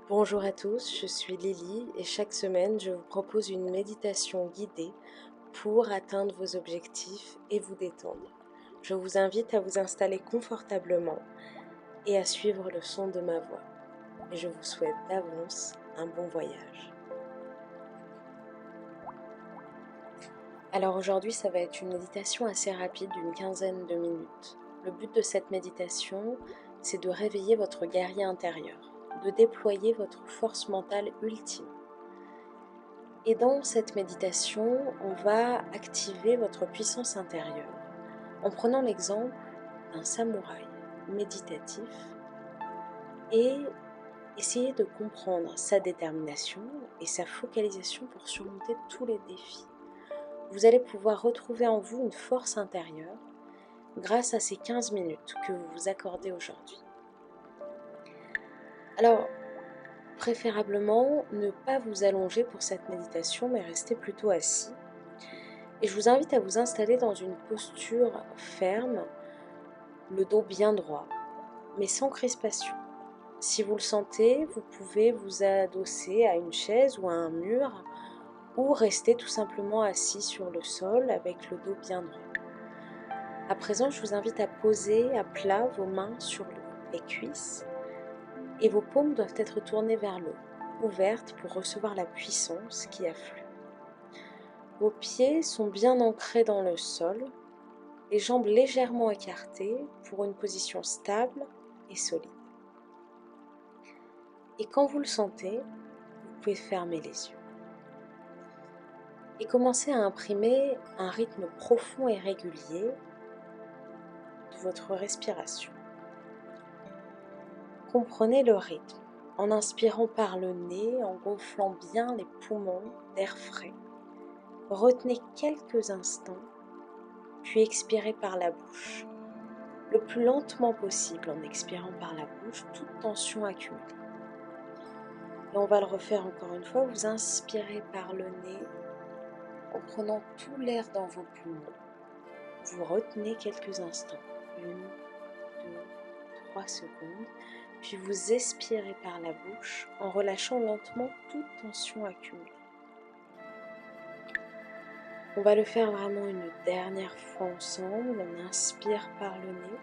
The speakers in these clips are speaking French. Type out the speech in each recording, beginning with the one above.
Bonjour à tous, je suis Lily et chaque semaine je vous propose une méditation guidée pour atteindre vos objectifs et vous détendre. Je vous invite à vous installer confortablement et à suivre le son de ma voix. Et je vous souhaite d'avance un bon voyage. Alors aujourd'hui ça va être une méditation assez rapide d'une quinzaine de minutes. Le but de cette méditation, c'est de réveiller votre guerrier intérieur, de déployer votre force mentale ultime. Et dans cette méditation, on va activer votre puissance intérieure en prenant l'exemple d'un samouraï méditatif et essayer de comprendre sa détermination et sa focalisation pour surmonter tous les défis. Vous allez pouvoir retrouver en vous une force intérieure grâce à ces 15 minutes que vous vous accordez aujourd'hui. Alors, préférablement, ne pas vous allonger pour cette méditation, mais rester plutôt assis. Et je vous invite à vous installer dans une posture ferme, le dos bien droit, mais sans crispation. Si vous le sentez, vous pouvez vous adosser à une chaise ou à un mur ou rester tout simplement assis sur le sol avec le dos bien droit. À présent, je vous invite à poser à plat vos mains sur les cuisses et vos paumes doivent être tournées vers le haut, ouvertes pour recevoir la puissance qui afflue. Vos pieds sont bien ancrés dans le sol, les jambes légèrement écartées pour une position stable et solide. Et quand vous le sentez, vous pouvez fermer les yeux et commencer à imprimer un rythme profond et régulier de votre respiration. Comprenez le rythme en inspirant par le nez, en gonflant bien les poumons d'air frais. Retenez quelques instants, puis expirez par la bouche, le plus lentement possible en expirant par la bouche toute tension accumulée. Et on va le refaire encore une fois. Vous inspirez par le nez en prenant tout l'air dans vos poumons. Vous retenez quelques instants, 1, 2, 3 secondes, puis vous expirez par la bouche en relâchant lentement toute tension accumulée. On va le faire vraiment une dernière fois ensemble. On inspire par le nez,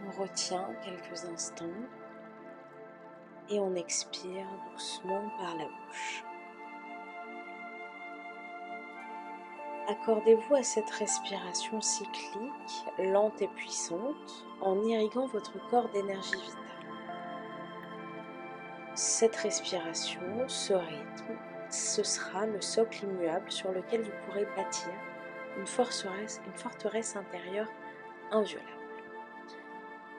on retient quelques instants et on expire doucement par la bouche. Accordez-vous à cette respiration cyclique, lente et puissante, en irriguant votre corps d'énergie vitale. Cette respiration, ce rythme, ce sera le socle immuable sur lequel vous pourrez bâtir une forteresse intérieure inviolable.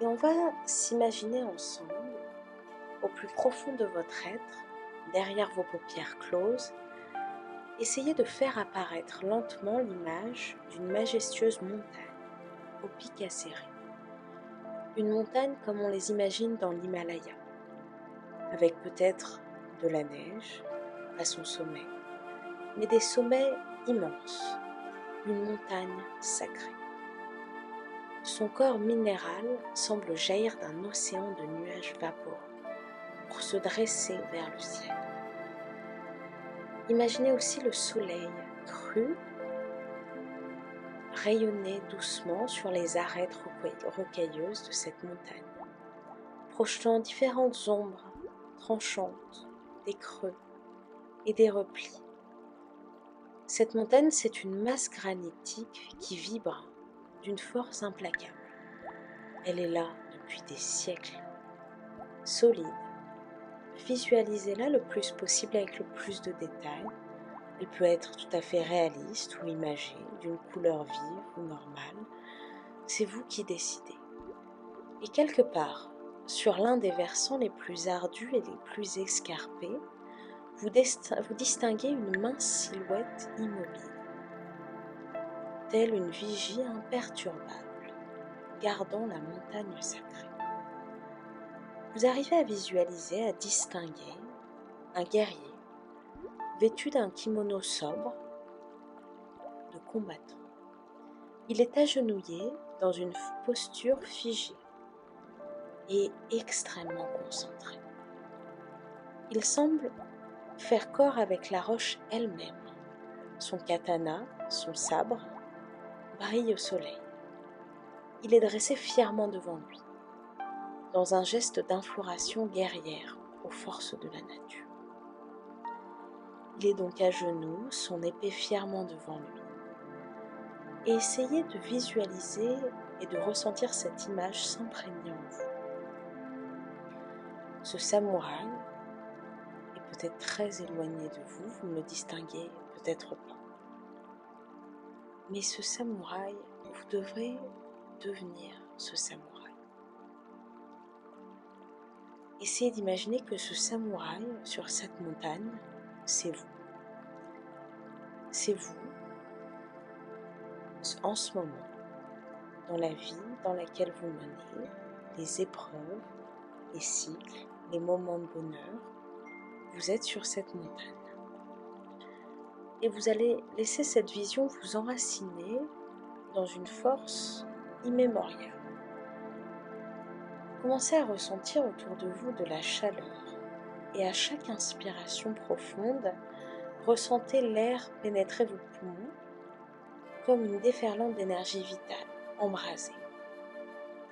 Et on va s'imaginer ensemble, au plus profond de votre être, derrière vos paupières closes, essayez de faire apparaître lentement l'image d'une majestueuse montagne au pic acéré. Une montagne comme on les imagine dans l'Himalaya, avec peut-être de la neige à son sommet, mais des sommets immenses, une montagne sacrée. Son corps minéral semble jaillir d'un océan de nuages vaporeux pour se dresser vers le ciel. Imaginez aussi le soleil cru rayonner doucement sur les arêtes rocailleuses de cette montagne, projetant différentes ombres tranchantes, des creux et des replis. Cette montagne, c'est une masse granitique qui vibre d'une force implacable. Elle est là depuis des siècles, solide. Visualisez-la le plus possible avec le plus de détails. Elle peut être tout à fait réaliste ou imagée, d'une couleur vive ou normale. C'est vous qui décidez. Et quelque part, sur l'un des versants les plus ardus et les plus escarpés, vous distinguez une mince silhouette immobile, telle une vigie imperturbable, gardant la montagne sacrée. Vous arrivez à visualiser, à distinguer un guerrier vêtu d'un kimono sobre de combattant. Il est agenouillé dans une posture figée. et extrêmement concentré. Il semble faire corps avec la roche elle-même. Son katana, son sabre, brillent au soleil. Il est dressé fièrement devant lui, dans un geste d'infloration guerrière aux forces de la nature. Il est donc à genoux, son épée fièrement devant lui. Et essayez de visualiser et de ressentir cette image s'imprégner en vous. Ce samouraï est peut-être très éloigné de vous, vous ne le distinguez peut-être pas. Mais ce samouraï, vous devrez devenir ce samouraï. Essayez d'imaginer que ce samouraï sur cette montagne, c'est vous. C'est vous, en ce moment, dans la vie dans laquelle vous menez, les épreuves, les cycles, les moments de bonheur, vous êtes sur cette montagne. Et vous allez laisser cette vision vous enraciner dans une force immémoriale. Commencez à ressentir autour de vous de la chaleur et à chaque inspiration profonde, ressentez l'air pénétrer vos poumons comme une déferlante d'énergie vitale, embrasée,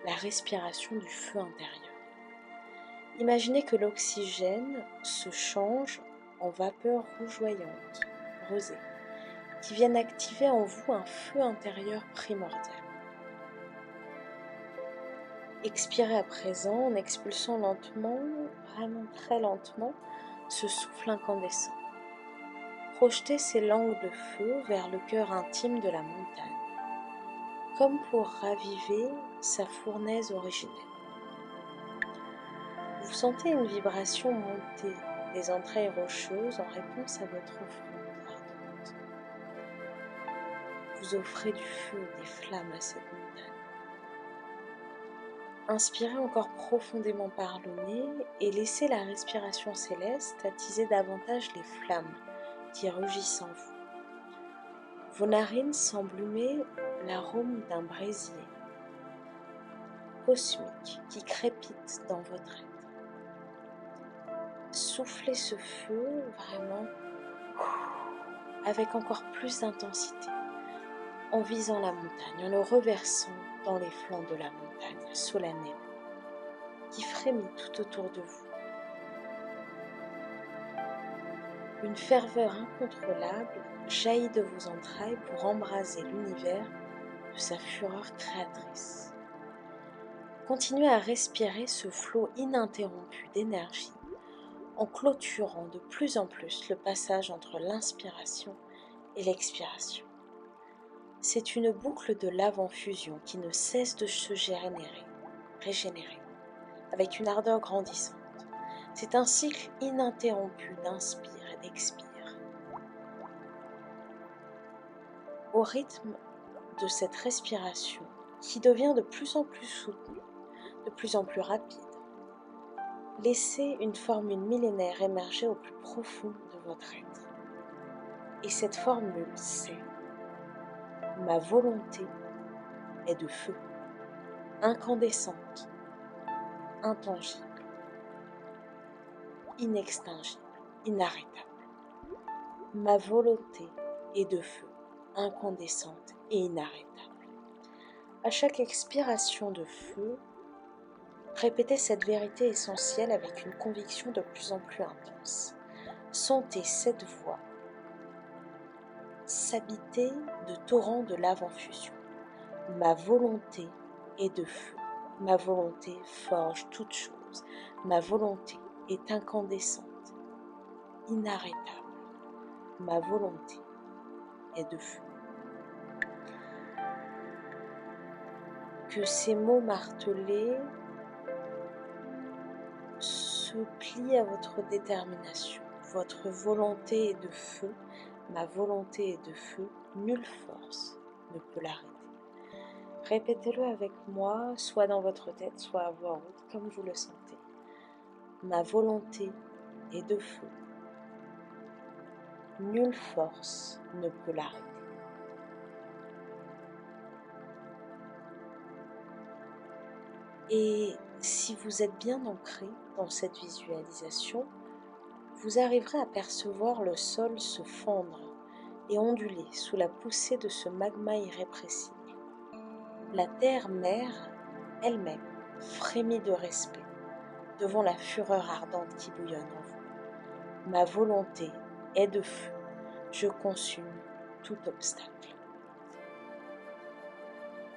la respiration du feu intérieur. Imaginez que l'oxygène se change en vapeur rougeoyante, rosée, qui viennent activer en vous un feu intérieur primordial. Expirez à présent en expulsant lentement, vraiment très lentement, ce souffle incandescent. Projetez ces langues de feu vers le cœur intime de la montagne, comme pour raviver sa fournaise originelle. Vous sentez une vibration monter des entrailles rocheuses en réponse à votre offrande ardente. Vous offrez du feu, des flammes à cette montagne. Inspirez encore profondément par le nez et laissez la respiration céleste attiser davantage les flammes qui rugissent en vous. Vos narines semblent humer l'arôme d'un brasier cosmique qui crépite dans votre être. Soufflez ce feu vraiment avec encore plus d'intensité, en visant la montagne, en le reversant dans les flancs de la montagne solennelle, qui frémit tout autour de vous. Une ferveur incontrôlable jaillit de vos entrailles pour embraser l'univers de sa fureur créatrice. Continuez à respirer ce flot ininterrompu d'énergie en clôturant de plus en plus le passage entre l'inspiration et l'expiration. C'est une boucle de lave en fusion qui ne cesse de se régénérer, avec une ardeur grandissante. C'est un cycle ininterrompu d'inspire et d'expire. Au rythme de cette respiration, qui devient de plus en plus soutenue, de plus en plus rapide, laissez une formule millénaire émerger au plus profond de votre être. Et cette formule, c'est: ma volonté est de feu, incandescente, intangible, inextinguible, inarrêtable. Ma volonté est de feu, incandescente et inarrêtable. À chaque expiration de feu, répétez cette vérité essentielle avec une conviction de plus en plus intense. Sentez cette voix s'habiter de torrents de lave en fusion. Ma volonté est de feu. Ma volonté forge toutes choses. Ma volonté est incandescente, inarrêtable. Ma volonté est de feu. Que ces mots martelés se plient à votre détermination. Votre volonté est de feu. Ma volonté est de feu. Nulle force ne peut l'arrêter. Répétez-le avec moi, soit dans votre tête, soit à voix haute, comme vous le sentez. Ma volonté est de feu. Nulle force ne peut l'arrêter. Et si vous êtes bien ancré dans cette visualisation, vous arriverez à percevoir le sol se fendre et onduler sous la poussée de ce magma irrépressible. La terre-mère elle-même frémit de respect devant la fureur ardente qui bouillonne en vous. Ma volonté est de feu, je consume tout obstacle.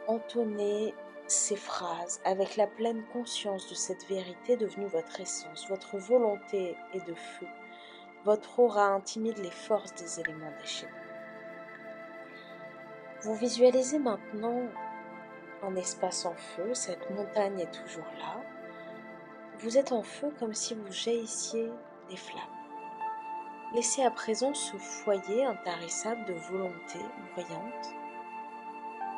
Entonnez ces phrases avec la pleine conscience de cette vérité devenue votre essence. Votre volonté est de feu. Votre aura intimide les forces des éléments déchaînés. Vous visualisez maintenant un espace en feu, cette montagne est toujours là. Vous êtes en feu comme si vous jaillissiez des flammes. Laissez à présent ce foyer intarissable de volonté bruyante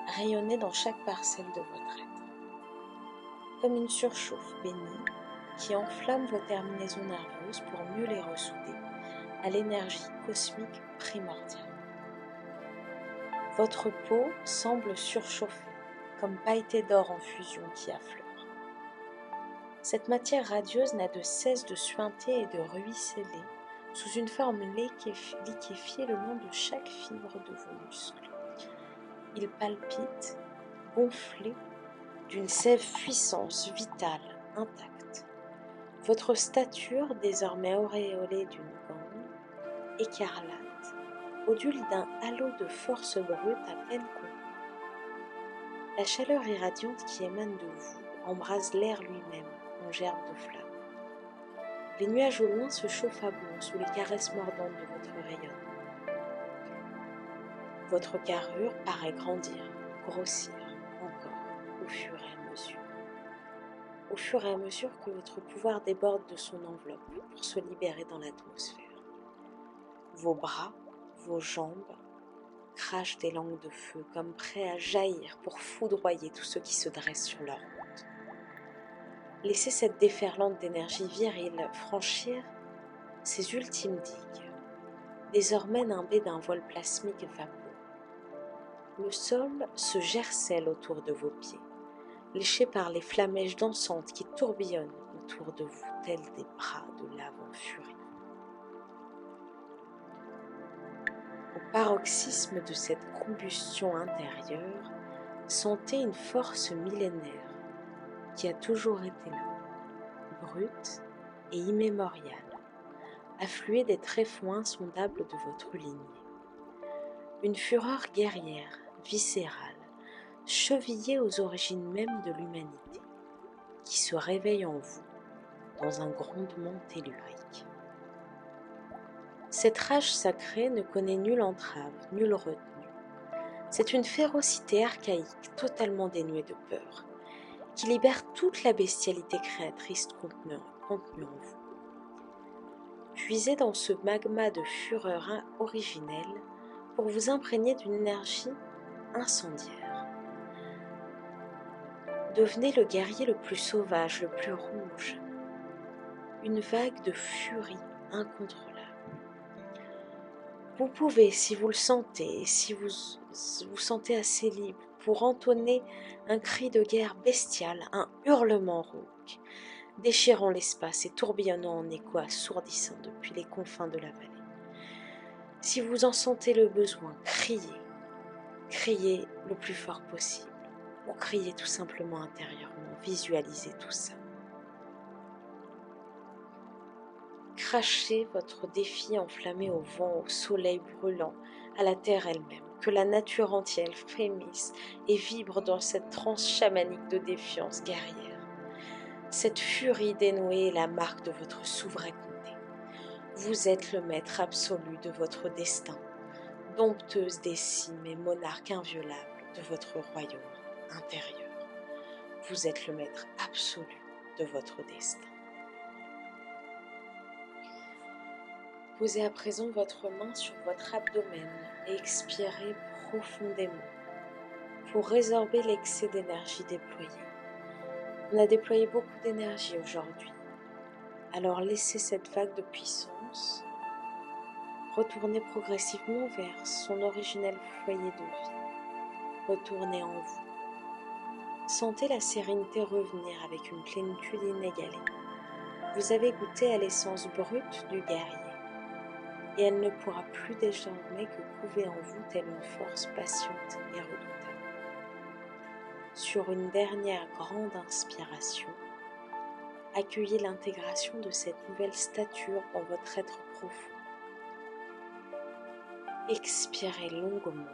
rayonner dans chaque parcelle de votre être, comme une surchauffe bénie qui enflamme vos terminaisons nerveuses pour mieux les ressouder à l'énergie cosmique primordiale. Votre peau semble surchauffer, comme pailletée d'or en fusion qui affleure. Cette matière radieuse n'a de cesse de suinter et de ruisseler sous une forme liquéfiée le long de chaque fibre de vos muscles. Il palpite, gonflé d'une puissance vitale intacte. Votre stature, désormais auréolée d'une gamme écarlate, ondule d'un halo de force brute à peine contenue. La chaleur irradiante qui émane de vous embrase l'air lui-même en gerbes de flammes. Les nuages au loin se chauffent à blanc sous les caresses mordantes de votre rayonnement. Votre carrure paraît grandir, grossir encore au fur et à mesure. Au fur et à mesure que votre pouvoir déborde de son enveloppe pour se libérer dans l'atmosphère. Vos bras, vos jambes crachent des langues de feu comme prêts à jaillir pour foudroyer tous ceux qui se dressent sur leur route. Laissez cette déferlante d'énergie virile franchir ces ultimes digues, désormais nimbées d'un voile plasmique vapeur. Le sol se gercelle autour de vos pieds, léché par les flamèches dansantes qui tourbillonnent autour de vous, tels des bras de lave en furie. Au paroxysme de cette combustion intérieure, sentez une force millénaire qui a toujours été là, brute et immémoriale, affluer des tréfonds insondables de votre lignée. Une fureur guerrière, viscérale, chevillée aux origines mêmes de l'humanité, qui se réveille en vous dans un grondement tellurique. Cette rage sacrée ne connaît nulle entrave, nulle retenue. C'est une férocité archaïque totalement dénuée de peur, qui libère toute la bestialité créatrice contenue en vous. Puisez dans ce magma de fureur originelle pour vous imprégner d'une énergie incendiaire. Devenez le guerrier le plus sauvage, le plus rouge. Une vague de furie incontrôlable. Vous pouvez, si vous le sentez, et si vous vous sentez assez libre, pour entonner un cri de guerre bestial, un hurlement rauque, déchirant l'espace et tourbillonnant en écho assourdissant depuis les confins de la vallée. Si vous en sentez le besoin, criez, criez le plus fort possible, ou criez tout simplement intérieurement, visualisez tout ça. Crachez votre défi enflammé au vent, au soleil brûlant, à la terre elle-même, que la nature entière frémisse et vibre dans cette transe chamanique de défiance guerrière. Cette furie dénouée est la marque de votre souveraineté. Vous êtes le maître absolu de votre destin, dompteuse des cimes et monarque inviolable de votre royaume intérieur. Vous êtes le maître absolu de votre destin. Posez à présent votre main sur votre abdomen et expirez profondément pour résorber l'excès d'énergie déployé. On a déployé beaucoup d'énergie aujourd'hui, alors laissez cette vague de puissance retourner progressivement vers son originel foyer de vie. Retournez en vous. Sentez la sérénité revenir avec une plénitude inégalée. Vous avez goûté à l'essence brute du guerrier, et elle ne pourra plus désormais que couver en vous telle une force patiente et redoutable. Sur une dernière grande inspiration, accueillez l'intégration de cette nouvelle stature dans votre être profond. Expirez longuement,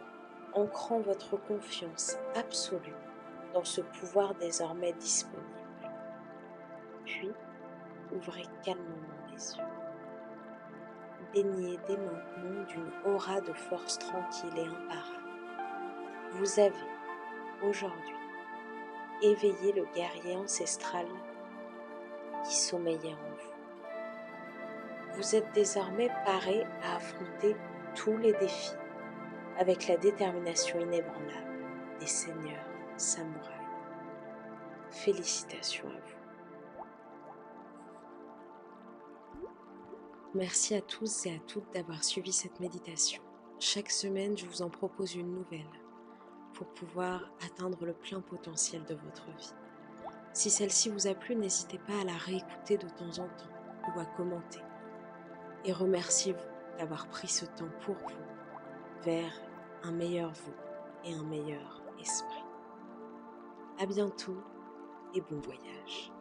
ancrant votre confiance absolue dans ce pouvoir désormais disponible. Puis, ouvrez calmement les yeux. Baignez dès maintenant d'une aura de force tranquille et imparable. Vous avez, aujourd'hui, éveillé le guerrier ancestral qui sommeillait en vous. Vous êtes désormais paré à affronter tous les défis avec la détermination inébranlable des seigneurs samouraïs. Félicitations à vous. Merci à tous et à toutes d'avoir suivi cette méditation. Chaque semaine, je vous en propose une nouvelle pour pouvoir atteindre le plein potentiel de votre vie. Si celle-ci vous a plu, n'hésitez pas à la réécouter de temps en temps ou à commenter. Et remerciez-vous d'avoir pris ce temps pour vous, vers un meilleur vous et un meilleur esprit. À bientôt et bon voyage.